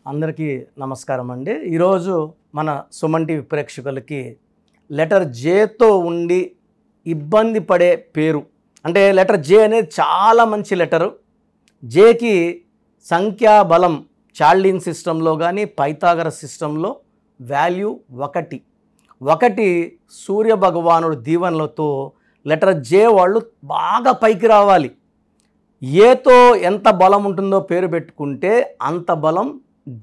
అందరికీ నమస్కారం అండి. ఈరోజు మన సుమన్ టీవీ ప్రేక్షకులకి లెటర్ జేతో ఉండి ఇబ్బంది పడే పేరు, అంటే లెటర్ జే అనేది చాలా మంచి లెటరు. జేకి సంఖ్యాబలం చార్లిన్ సిస్టంలో కానీ పైథాగరస్ సిస్టంలో వాల్యూ 1. 1 సూర్య భగవానుడు దీవెనలతో లెటర్ జే వాళ్ళు బాగా పైకి రావాలి. ఏతో ఎంత బలం ఉంటుందో పేరు పెట్టుకుంటే అంత బలం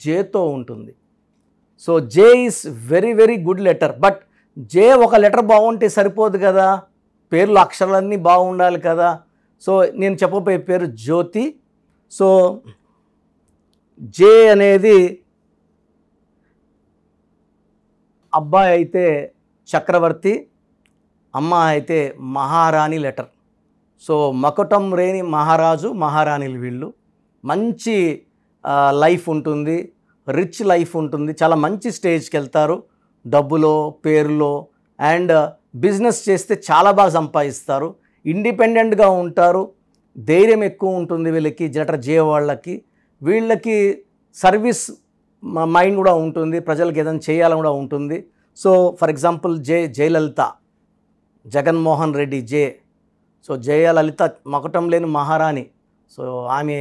జేతో ఉంటుంది. So J is very very good letter. But J ఒక లెటర్ బాగుంటే సరిపోదు కదా, పేర్లు అక్షరాలన్నీ బాగుండాలి కదా. సో నేను చెప్పబోయే పేరు జ్యోతి. సో జే అనేది అబ్బాయి అయితే చక్రవర్తి, అమ్మాయి అయితే మహారాణి లెటర్. సో మకుటం రేని మహారాజు మహారాణిలు వీళ్ళు. మంచి లైఫ్ ఉంటుంది, రిచ్ లైఫ్ ఉంటుంది, చాలా మంచి స్టేజ్కి వెళ్తారు డబ్బులో పేరులో. అండ్ బిజినెస్ చేస్తే చాలా బాగా సంపాదిస్తారు, ఇండిపెండెంట్గా ఉంటారు, ధైర్యం ఎక్కువ ఉంటుంది వీళ్ళకి. లెటర్ జే వాళ్ళకి వీళ్ళకి సర్వీస్ మైండ్ కూడా ఉంటుంది, ప్రజలకు ఏదైనా చేయాలని కూడా ఉంటుంది. So for example Jayalalitha, Jaganmohan Reddy J. So Jayalalitha మకుటం లేని మహారాణి. సో ఆమె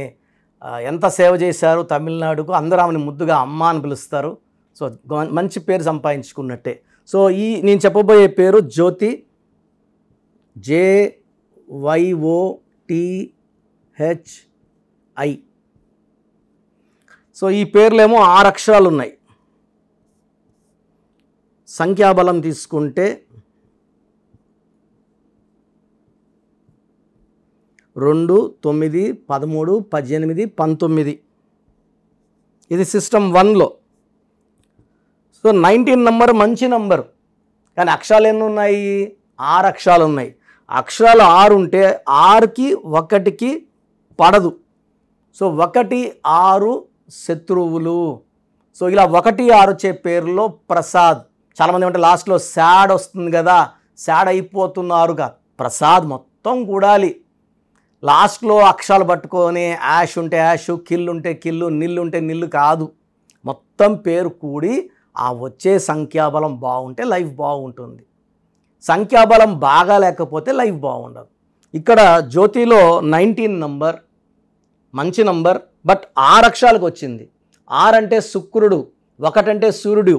ఎంత సేవ చేశారు తమిళనాడుకు, అందరూ ఆమెను ముద్దుగా అమ్మ అని పిలుస్తారు. సో మంచి పేరు సంపాదించుకున్నట్టే. సో నేను చెప్పబోయే పేరు జ్యోతి, JYOTHI. సో ఈ పేర్లేమో 6 అక్షరాలు ఉన్నాయి. సంఖ్యాబలం తీసుకుంటే 2, 9, 13, 18, 19. ఇది సిస్టమ్ 1లో. సో 19 నంబర్ మంచి నంబరు, కానీ అక్షరాలు ఎన్ని ఉన్నాయి? 6 అక్షరాలు ఉన్నాయి. అక్షరాలు 6 ఉంటే 6కి 1కి పడదు. సో 1, 6 శత్రువులు. సో ఇలా 1, 6 వచ్చే పేరులో ప్రసాద్. చాలామంది ఏమంటే లాస్ట్లో శాడ్ వస్తుంది కదా, శాడ్ అయిపోతున్నారుగా. ప్రసాద్ మొత్తం కూడాలి. లాస్ట్లో అక్షరాలు పట్టుకొని యాష్ ఉంటే యాష్, కిల్ ఉంటే కిల్లు, నిల్లు ఉంటే నిల్లు కాదు. మొత్తం పేరు కూడి ఆ వచ్చే సంఖ్యాబలం బాగుంటే లైఫ్ బాగుంటుంది. సంఖ్యాబలం బాగా లేకపోతే లైఫ్ బాగుండదు. ఇక్కడ జ్యోతిలో 19 నంబర్ మంచి నంబర్, బట్ 6 అక్షరాలకు వచ్చింది. 6 అంటే శుక్రుడు, 1 అంటే సూర్యుడు,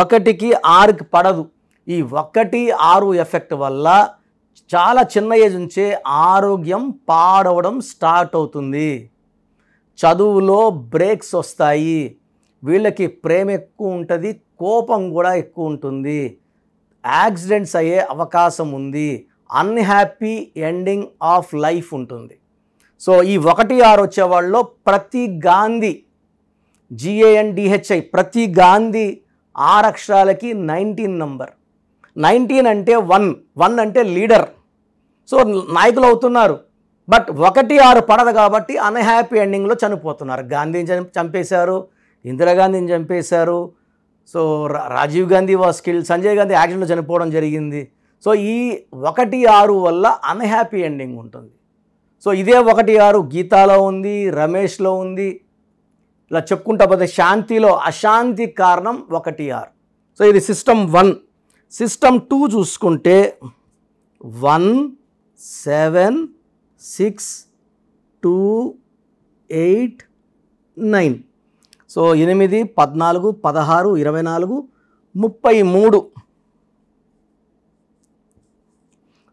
1కి 6కి పడదు. ఈ 1, 6 ఎఫెక్ట్ వల్ల చాలా చిన్న ఏజ్ నుంచే ఆరోగ్యం పాడవడం స్టార్ట్ అవుతుంది. చదువులో బ్రేక్స్ వస్తాయి. వీళ్ళకి ప్రేమ ఎక్కువ ఉంటుంది, కోపం కూడా ఎక్కువ ఉంటుంది, యాక్సిడెంట్స్ అయ్యే అవకాశం ఉంది, అన్హ్యాపీ ఎండింగ్ ఆఫ్ లైఫ్ ఉంటుంది. సో ఈ 1, 6 వచ్చేవాళ్ళలో ప్రతి గాంధీ, GANDHI, ప్రతి గాంధీ 6 అక్షరాలకి 19 నంబర్. 19 అంటే 1 అంటే లీడర్. సో నాయకులు అవుతున్నారు. బట్ 1, 6 పడదు కాబట్టి అన్హ్యాపీ ఎండింగ్లో చనిపోతున్నారు. గాంధీని చంపేశారు, ఇందిరాగాంధీని చంపేశారు. So Rajiv Gandhi was killed, Sanjay Gandhi యాక్సిడెంట్లో చనిపోవడం జరిగింది. సో ఈ 1, 6 వల్ల అన్హ్యాపీ ఎండింగ్ ఉంటుంది. సో ఇదే 1, 6 గీతాలో ఉంది, రమేష్లో ఉంది. ఇలా చెప్పుకుంటా పోతే శాంతిలో అశాంతి కారణం 1, 6. సో ఇది సిస్టమ్ 1. సిస్టమ్ 2 చూసుకుంటే 1, 7, 6, 2, 8, 9. సో 8, 14, 16, 24, 33.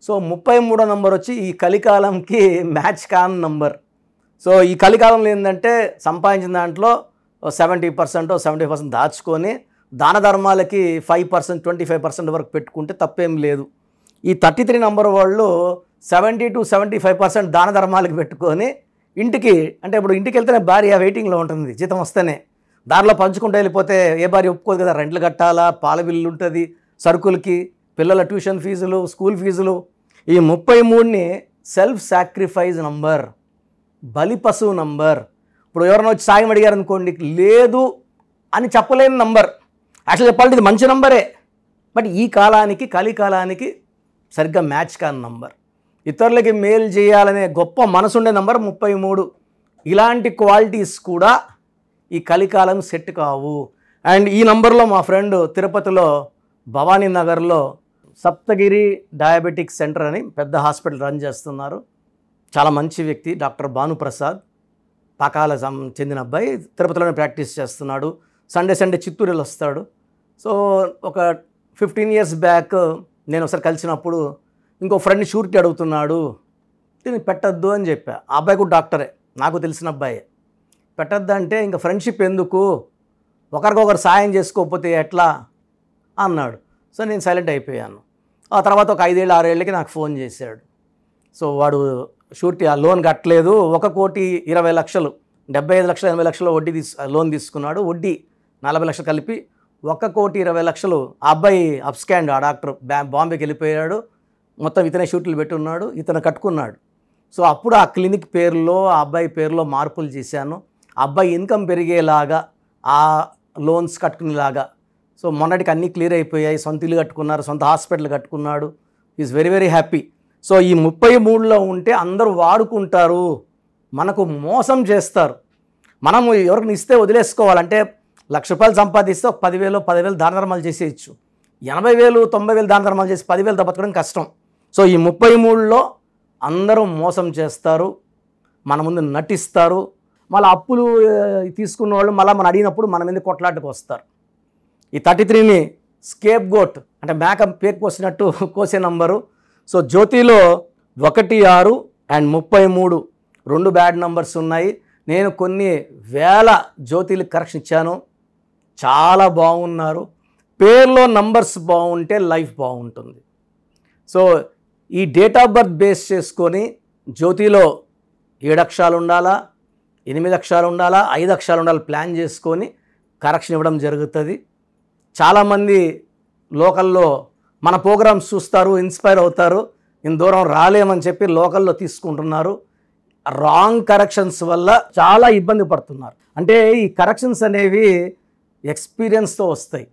సో 33వ నంబర్ వచ్చి ఈ కలికాలంకి మ్యాచ్ కాని నంబర్. సో ఈ కలికాలంలో ఏంటంటే సంపాదించిన దాంట్లో 70%, 75% దాచుకొని దాన ధర్మాలకి 5%, 25% వరకు పెట్టుకుంటే తప్పేం లేదు. ఈ 33 నంబర్ వాళ్ళు 70 to 75% దాన ధర్మాలకి పెట్టుకొని ఇంటికి, అంటే ఇప్పుడు ఇంటికి వెళ్తేనే భార్య వెయిటింగ్లో ఉంటుంది, జీతం వస్తేనే. దారిలో పంచుకుంటూ వెళ్ళిపోతే ఏ భార్య ఒప్పుకోదు కదా, రెంట్లు కట్టాలా, పాల బిల్లు ఉంటుంది, సరుకులకి, పిల్లల ట్యూషన్ ఫీజులు, స్కూల్ ఫీజులు. ఈ 33ని సెల్ఫ్ సాక్రిఫైస్ నంబర్, బలి పశువు నంబర్. ఇప్పుడు ఎవరైనా వచ్చి సాయం అడిగారు అనుకోండి, లేదు అని చెప్పలేని నంబర్. యాక్చువల్ చెప్పాలంటే ఇది మంచి నంబరే, బట్ ఈ కాలానికి, కలికాలానికి సరిగ్గా మ్యాచ్ కాని నంబర్. ఇతరులకి మేలు చేయాలనే గొప్ప మనసుండే నంబర్ 33. ఇలాంటి క్వాలిటీస్ కూడా ఈ కలికాలం సెట్ కావు. అండ్ ఈ నంబర్లో మా ఫ్రెండ్ తిరుపతిలో భవానీ నగర్లో సప్తగిరి డయాబెటిక్ సెంటర్ అని పెద్ద హాస్పిటల్ రన్ చేస్తున్నారు. చాలా మంచి వ్యక్తి, డాక్టర్ భానుప్రసాద్, పాకాల చెందిన అబ్బాయి, తిరుపతిలోనే ప్రాక్టీస్ చేస్తున్నాడు. సండే చిత్తూరులో వస్తాడు. సో ఒక 15 years బ్యాక్ నేను ఒకసారి కలిసినప్పుడు ఇంకో ఫ్రెండ్ షూరిటీ అడుగుతున్నాడు, దీన్ని పెట్టద్దు అని చెప్పా. ఆ అబ్బాయి కూడా డాక్టరే, నాకు తెలిసిన అబ్బాయే. పెట్టద్దు అంటే ఇంకా ఫ్రెండ్షిప్ ఎందుకు, ఒకరికొకరు సాయం చేసుకోకపోతే ఎట్లా అన్నాడు. సో నేను సైలెంట్ అయిపోయాను. ఆ తర్వాత ఒక 5-6 ఏళ్ళకి నాకు ఫోన్ చేశాడు. సో వాడు షూరిటీ ఆ లోన్ కట్టలేదు, 1,20,00,000 75 లక్షలు 80 లక్షలు వడ్డీ లోన్ తీసుకున్నాడు. వడ్డీ 40 లక్షలు కలిపి 1,20,00,000. ఆ అబ్బాయి అప్స్కాండ్, ఆ డాక్టర్ బాంబేకి వెళ్ళిపోయాడు. మొత్తం ఇతనే షూట్లు పెట్టున్నాడు, ఇతను కట్టుకున్నాడు. సో అప్పుడు ఆ క్లినిక్ పేరులో ఆ అబ్బాయి పేరులో మార్పులు చేశాను. ఆ అబ్బాయి ఇన్కమ్ పెరిగేలాగా, ఆ లోన్స్ కట్టుకునేలాగా. సో మొన్నటికి అన్నీ క్లియర్ అయిపోయాయి, సొంత ఇల్లు కట్టుకున్నారు, సొంత హాస్పిటల్ కట్టుకున్నాడు. Is very very happy. So ఈ 33లో ఉంటే అందరూ వాడుకుంటారు, మనకు మోసం చేస్తారు. మనం ఎవరిని ఇస్తే వదిలేసుకోవాలంటే ₹1,00,000 సంపాదిస్తే ఒక 10,000 దాన ధర్మాలు చేసేయచ్చు. 80,000 90,000 దాన ధర్మాలు చేసి 10,000తో బతకడం కష్టం. సో ఈ 33లో అందరూ మోసం చేస్తారు, మన ముందు నటిస్తారు. మళ్ళీ అప్పులు తీసుకున్న వాళ్ళు మళ్ళీ మనం అడిగినప్పుడు మన మీద కొట్లాటకు వస్తారు. ఈ 33ని స్కేప్ గోట్ అంటే మేక పేక్ కోసినట్టు కోసే నంబరు. సో జ్యోతిలో 1, 6 అండ్ 33 2 బ్యాడ్ నంబర్స్ ఉన్నాయి. నేను కొన్ని వేల జ్యోతిలు కరెక్షన్ ఇచ్చాను, చాలా బాగున్నారు. పేర్లో నంబర్స్ బాగుంటే లైఫ్ బాగుంటుంది. సో ఈ డేట్ ఆఫ్ బర్త్ బేస్ చేసుకొని జ్యోతిలో 7 అక్షరాలు ఉండాలా, 8 అక్షరాలు ఉండాలా, 5 అక్షరాలు ఉండాలి ప్లాన్ చేసుకొని కరెక్షన్ ఇవ్వడం జరుగుతుంది. చాలామంది లోకల్లో మన ప్రోగ్రామ్స్ చూస్తారు, ఇన్స్పైర్ అవుతారు, ఇంత దూరం రాలేమని చెప్పి లోకల్లో తీసుకుంటున్నారు. రాంగ్ కరెక్షన్స్ వల్ల చాలా ఇబ్బంది పడుతున్నారు. అంటే ఈ కరెక్షన్స్ అనేవి ఎక్స్పీరియన్స్తో వస్తాయి.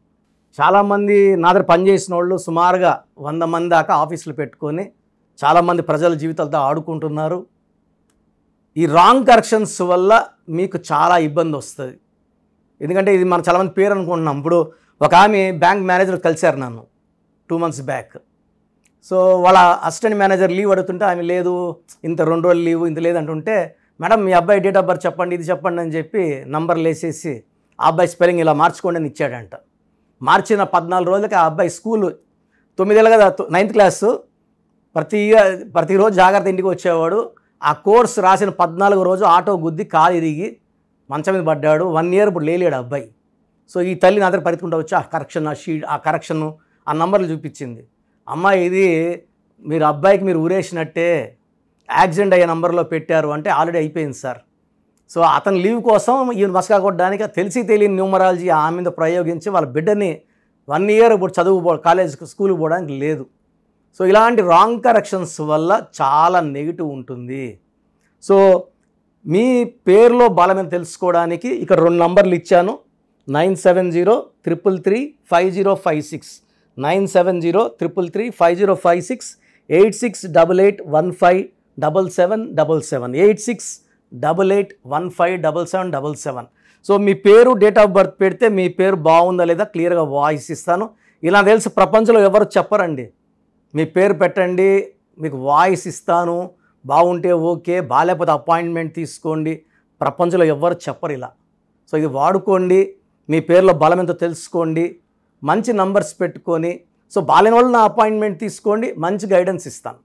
చాలామంది నా దగ్గర పనిచేసిన వాళ్ళు సుమారుగా 100 మంది దాకా ఆఫీసులు పెట్టుకొని చాలామంది ప్రజల జీవితాలతో ఆడుకుంటున్నారు. ఈ రాంగ్ కరెక్షన్స్ వల్ల మీకు చాలా ఇబ్బంది వస్తుంది. ఎందుకంటే ఇది మనం చాలామంది పేరు అనుకుంటున్నాం. ఇప్పుడు ఒక ఆమె బ్యాంక్ మేనేజర్ కలిశారు నన్ను 2 months బ్యాక్. సో వాళ్ళ అసిస్టెంట్ మేనేజర్ లీవ్ అడుగుతుంటే ఆమె లేదు, ఇంత 2 రోజులు లీవు ఇంత లేదంటుంటే, మేడం మీ అబ్బాయి డేట్ ఆఫ్ బర్త్ చెప్పండి, ఇది చెప్పండి అని చెప్పి నంబర్లు వేసేసి ఆ అబ్బాయి స్పెల్లింగ్ ఇలా మార్చుకోండి అని ఇచ్చాడంట. మార్చిన 14 రోజులకి ఆ అబ్బాయి స్కూల్ 9 ఏళ్ళు కదా, 9th క్లాసు, ప్రతిరోజు జాగ్రత్త ఇంటికి వచ్చేవాడు. ఆ కోర్స్ రాసిన 14వ రోజు ఆటో గుద్ది కాలు ఇరిగి మంచం మీద పడ్డాడు. 1 year ఇప్పుడు లేలేడు అబ్బాయి. సో ఈ తల్లి నా దగ్గర పరిగెత్తుకుంటూ వచ్చి ఆ కరెక్షన్ ఆ నంబర్లు చూపించింది. అమ్మ ఇది మీరు అబ్బాయికి మీరు ఊరేసినట్టే, యాక్సిడెంట్ అయ్యే నంబర్లో పెట్టారు అంటే ఆల్రెడీ అయిపోయింది సార్. సో అతని లీవ్ కోసం ఈయన మస్కా కొట్టడానికి తెలియని న్యూమరాలజీ ఆమె మీద ప్రయోగించి వాళ్ళ బిడ్డని 1 year ఇప్పుడు స్కూల్కి పోవడానికి లేదు. సో ఇలాంటి రాంగ్ కరెక్షన్స్ వల్ల చాలా నెగిటివ్ ఉంటుంది. సో మీ పేరులో బలమని తెలుసుకోవడానికి ఇక్కడ 2 నంబర్లు ఇచ్చాను. 9703335056 9703335056 8688157777 8688157777. సో మీ పేరు డేట్ ఆఫ్ బర్త్ పెడితే మీ పేరు బాగుందా లేదా క్లియర్గా వాయిస్ ఇస్తాను. ఇలా తెలిసి ప్రపంచంలో ఎవరు చెప్పరండి. మీ పేరు పెట్టండి, మీకు వాయిస్ ఇస్తాను, బాగుంటే ఓకే, బాగాలేకపోతే అపాయింట్మెంట్ తీసుకోండి. ప్రపంచంలో ఎవరు చెప్పరు ఇలా. సో ఇది వాడుకోండి, మీ పేరులో బలం ఎంతో తెలుసుకోండి, మంచి నంబర్స్ పెట్టుకొని. సో బాలేని వాళ్ళు నా అపాయింట్మెంట్ తీసుకోండి, మంచి గైడెన్స్ ఇస్తాను.